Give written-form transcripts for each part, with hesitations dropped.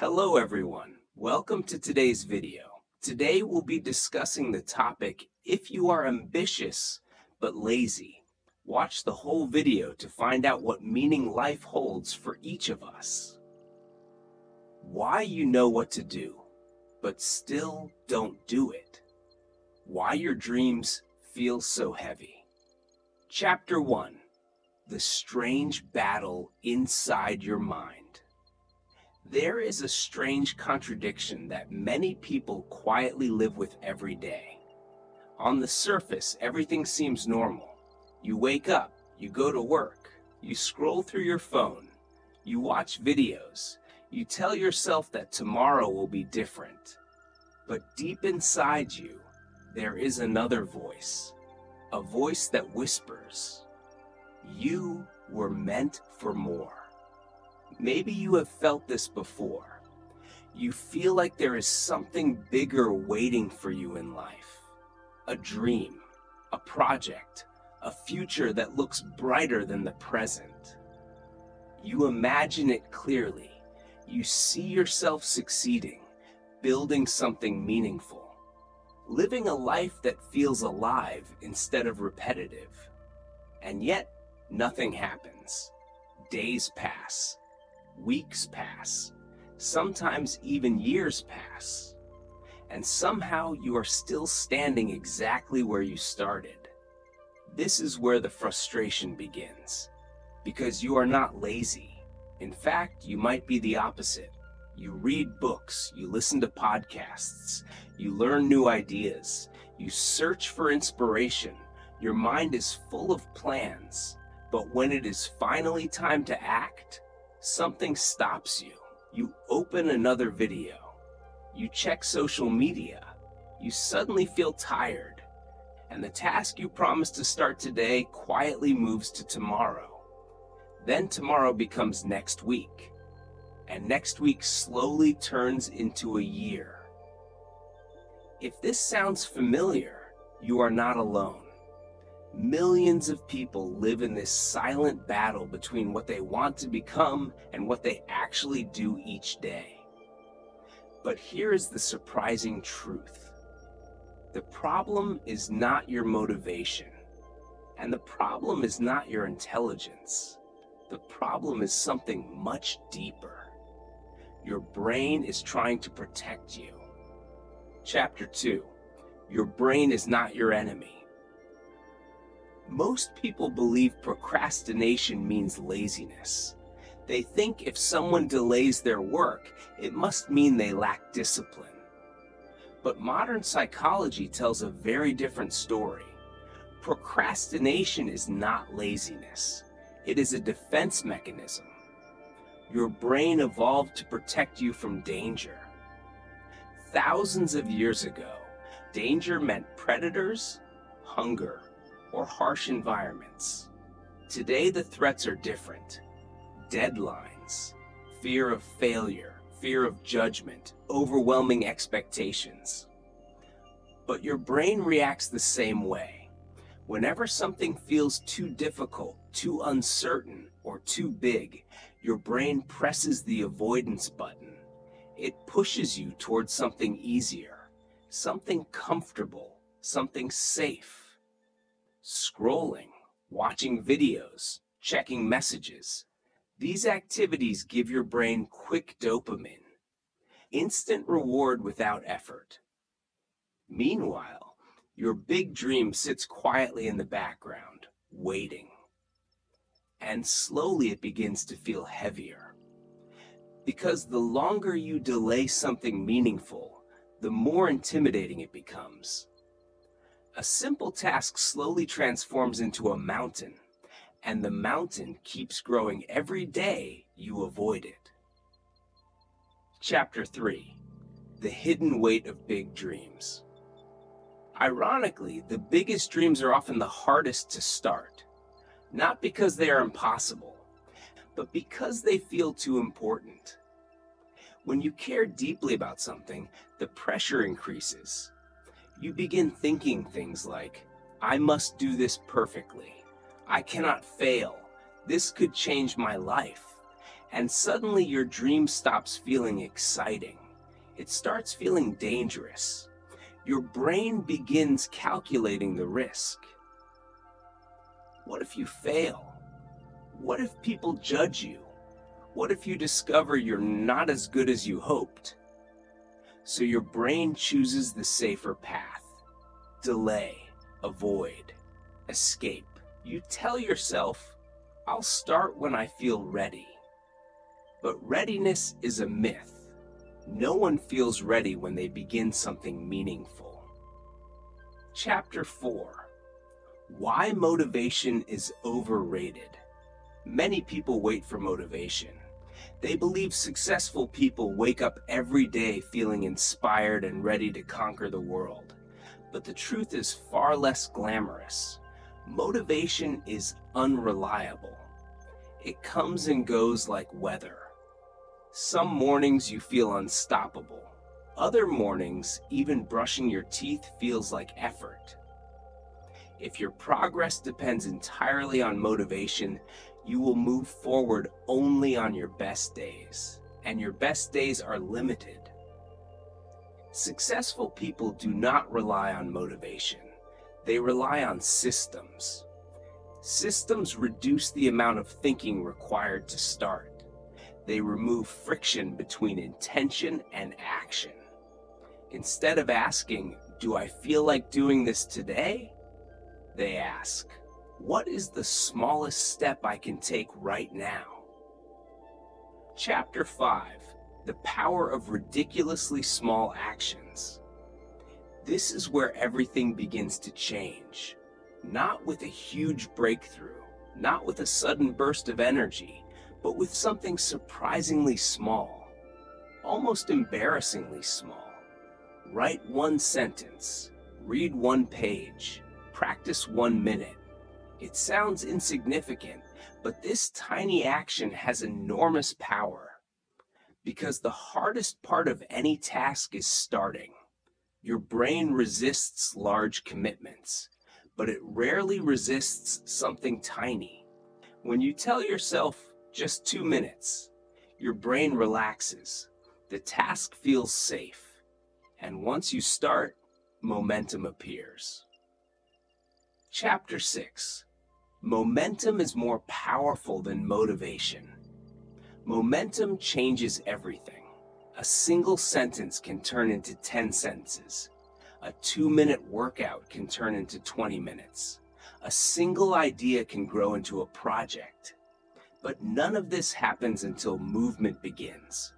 Hello everyone, welcome to today's video. Today we'll be discussing the topic, if you are ambitious but lazy. Watch the whole video to find out what meaning life holds for each of us. Why you know what to do, but still don't do it. Why your dreams feel so heavy. Chapter 1. The strange battle inside your mind. There is a strange contradiction that many people quietly live with every day. On the surface, everything seems normal. You wake up, you go to work, you scroll through your phone, you watch videos, you tell yourself that tomorrow will be different. But deep inside you, there is another voice, a voice that whispers, "You were meant for more." Maybe you have felt this before. You feel like there is something bigger waiting for you in life. A dream, a project, a future that looks brighter than the present. You imagine it clearly. You see yourself succeeding, building something meaningful, living a life that feels alive instead of repetitive. And yet, nothing happens. Days pass. Weeks pass, sometimes even years pass, and somehow you are still standing exactly where you started. This is where the frustration begins, because you are not lazy. In fact, you might be the opposite. You read books, you listen to podcasts, you learn new ideas, you search for inspiration. Your mind is full of plans, but when it is finally time to act, something stops you. You open another video. You check social media. You suddenly feel tired. And the task you promised to start today quietly moves to tomorrow. Then tomorrow becomes next week. And next week slowly turns into a year. If this sounds familiar, you are not alone. Millions of people live in this silent battle between what they want to become and what they actually do each day. But here is the surprising truth. The problem is not your motivation, and the problem is not your intelligence. The problem is something much deeper. Your brain is trying to protect you. Chapter 2. Your brain is not your enemy. Most people believe procrastination means laziness. They think if someone delays their work, it must mean they lack discipline. But modern psychology tells a very different story. Procrastination is not laziness. It is a defense mechanism. Your brain evolved to protect you from danger. Thousands of years ago, danger meant predators, hunger, or harsh environments. Today the threats are different. Deadlines, fear of failure, fear of judgment, overwhelming expectations. But your brain reacts the same way. Whenever something feels too difficult, too uncertain, or too big, your brain presses the avoidance button. It pushes you towards something easier, something comfortable, something safe. Scrolling, watching videos, checking messages. These activities give your brain quick dopamine, instant reward without effort. Meanwhile, your big dream sits quietly in the background, waiting. And slowly it begins to feel heavier. Because the longer you delay something meaningful, the more intimidating it becomes. A simple task slowly transforms into a mountain, and the mountain keeps growing every day you avoid it. Chapter 3. The hidden weight of big dreams. Ironically, the biggest dreams are often the hardest to start, not because they are impossible, but because they feel too important. When you care deeply about something, the pressure increases. You begin thinking things like, I must do this perfectly. I cannot fail. This could change my life. And suddenly your dream stops feeling exciting. It starts feeling dangerous. Your brain begins calculating the risk. What if you fail? What if people judge you? What if you discover you're not as good as you hoped? So your brain chooses the safer path. Delay, avoid, escape. You tell yourself, I'll start when I feel ready. But readiness is a myth. No one feels ready when they begin something meaningful. Chapter 4. Why motivation is overrated. Many people wait for motivation. They believe successful people wake up every day feeling inspired and ready to conquer the world. But the truth is far less glamorous. Motivation is unreliable. It comes and goes like weather. Some mornings you feel unstoppable. Other mornings, even brushing your teeth feels like effort. If your progress depends entirely on motivation, you will move forward only on your best days, and your best days are limited. Successful people do not rely on motivation. They rely on systems. Systems reduce the amount of thinking required to start. They remove friction between intention and action. Instead of asking, "Do I feel like doing this today?" they ask, "What is the smallest step I can take right now?" Chapter 5. The power of ridiculously small actions. This is where everything begins to change. Not with a huge breakthrough, not with a sudden burst of energy, but with something surprisingly small, almost embarrassingly small. Write one sentence, read one page, practice 1 minute. It sounds insignificant, but this tiny action has enormous power. Because the hardest part of any task is starting. Your brain resists large commitments, but it rarely resists something tiny. When you tell yourself just 2 minutes, your brain relaxes. The task feels safe. And once you start, momentum appears. Chapter 6. Momentum is more powerful than motivation. Momentum changes everything. A single sentence can turn into 10 sentences. A 2-minute workout can turn into 20 minutes. A single idea can grow into a project. But none of this happens until movement begins.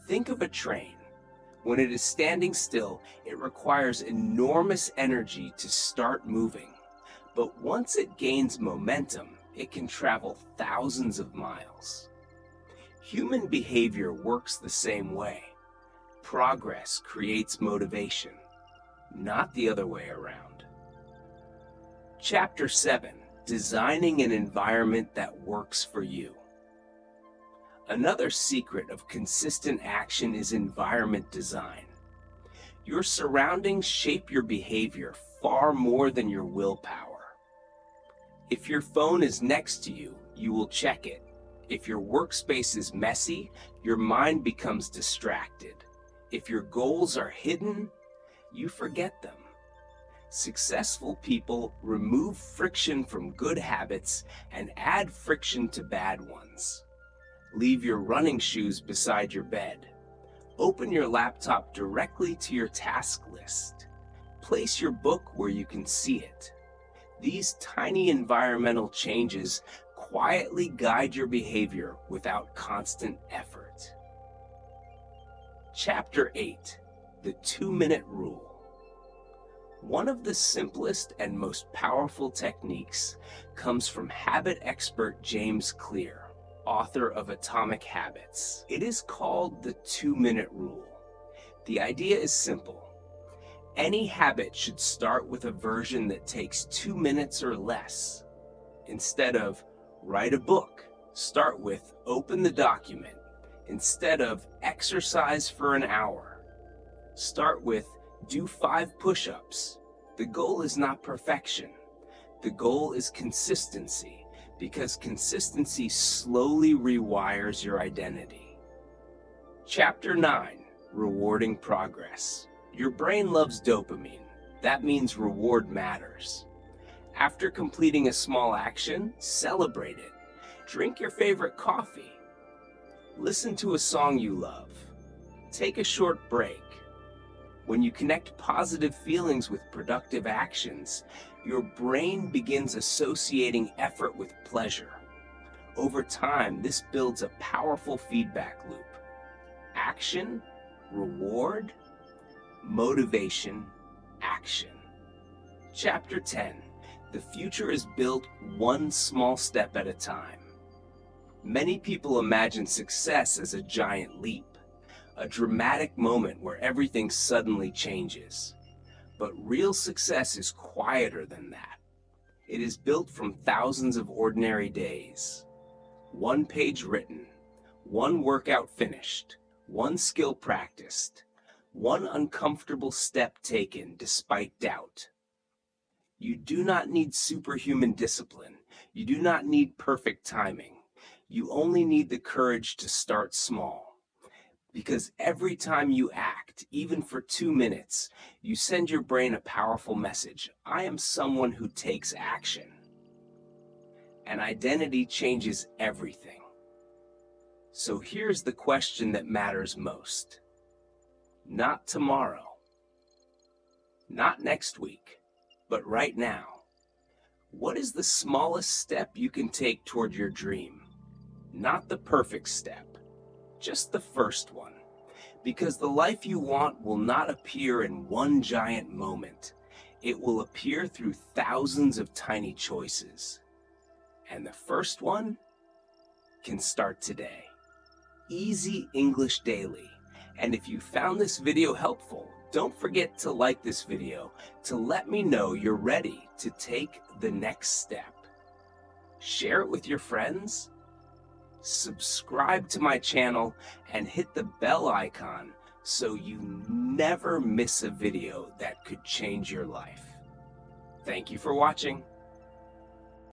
Think of a train. When it is standing still, it requires enormous energy to start moving. But once it gains momentum, it can travel thousands of miles. Human behavior works the same way. Progress creates motivation, not the other way around. Chapter 7. Designing an environment that works for you. Another secret of consistent action is environment design. Your surroundings shape your behavior far more than your willpower. If your phone is next to you, you will check it. If your workspace is messy, your mind becomes distracted. If your goals are hidden, you forget them. Successful people remove friction from good habits and add friction to bad ones. Leave your running shoes beside your bed. Open your laptop directly to your task list. Place your book where you can see it. These tiny environmental changes quietly guide your behavior without constant effort. Chapter 8. The 2-minute rule. One of the simplest and most powerful techniques comes from habit expert James Clear, author of Atomic Habits. It is called the 2-minute rule. The idea is simple. Any habit should start with a version that takes 2 minutes or less. Instead of write a book, start with open the document. Instead of exercise for an hour, start with do 5 push-ups. The goal is not perfection. The goal is consistency. because consistency slowly rewires your identity. Chapter 9, Rewarding Progress. Your brain loves dopamine. That means reward matters. After completing a small action, celebrate it. Drink your favorite coffee. Listen to a song you love. Take a short break. When you connect positive feelings with productive actions, your brain begins associating effort with pleasure. Over time, this builds a powerful feedback loop. Action, reward, motivation, action. Chapter 10. The future is built one small step at a time. Many people imagine success as a giant leap, a dramatic moment where everything suddenly changes. But real success is quieter than that. It is built from thousands of ordinary days. One page written, one workout finished, one skill practiced, one uncomfortable step taken despite doubt. You do not need superhuman discipline. You do not need perfect timing. You only need the courage to start small. Because every time you act, even for 2 minutes, you send your brain a powerful message. I am someone who takes action. And identity changes everything. So here's the question that matters most. Not tomorrow. Not next week. But right now. What is the smallest step you can take toward your dream? Not the perfect step, just the first one. Because the life you want will not appear in one giant moment. It will appear through thousands of tiny choices. And the first one can start today. Easy English Daily. And if you found this video helpful, don't forget to like this video to let me know you're ready to take the next step. Share it with your friends. Subscribe to my channel and hit the bell icon so you never miss a video that could change your life. Thank you for watching.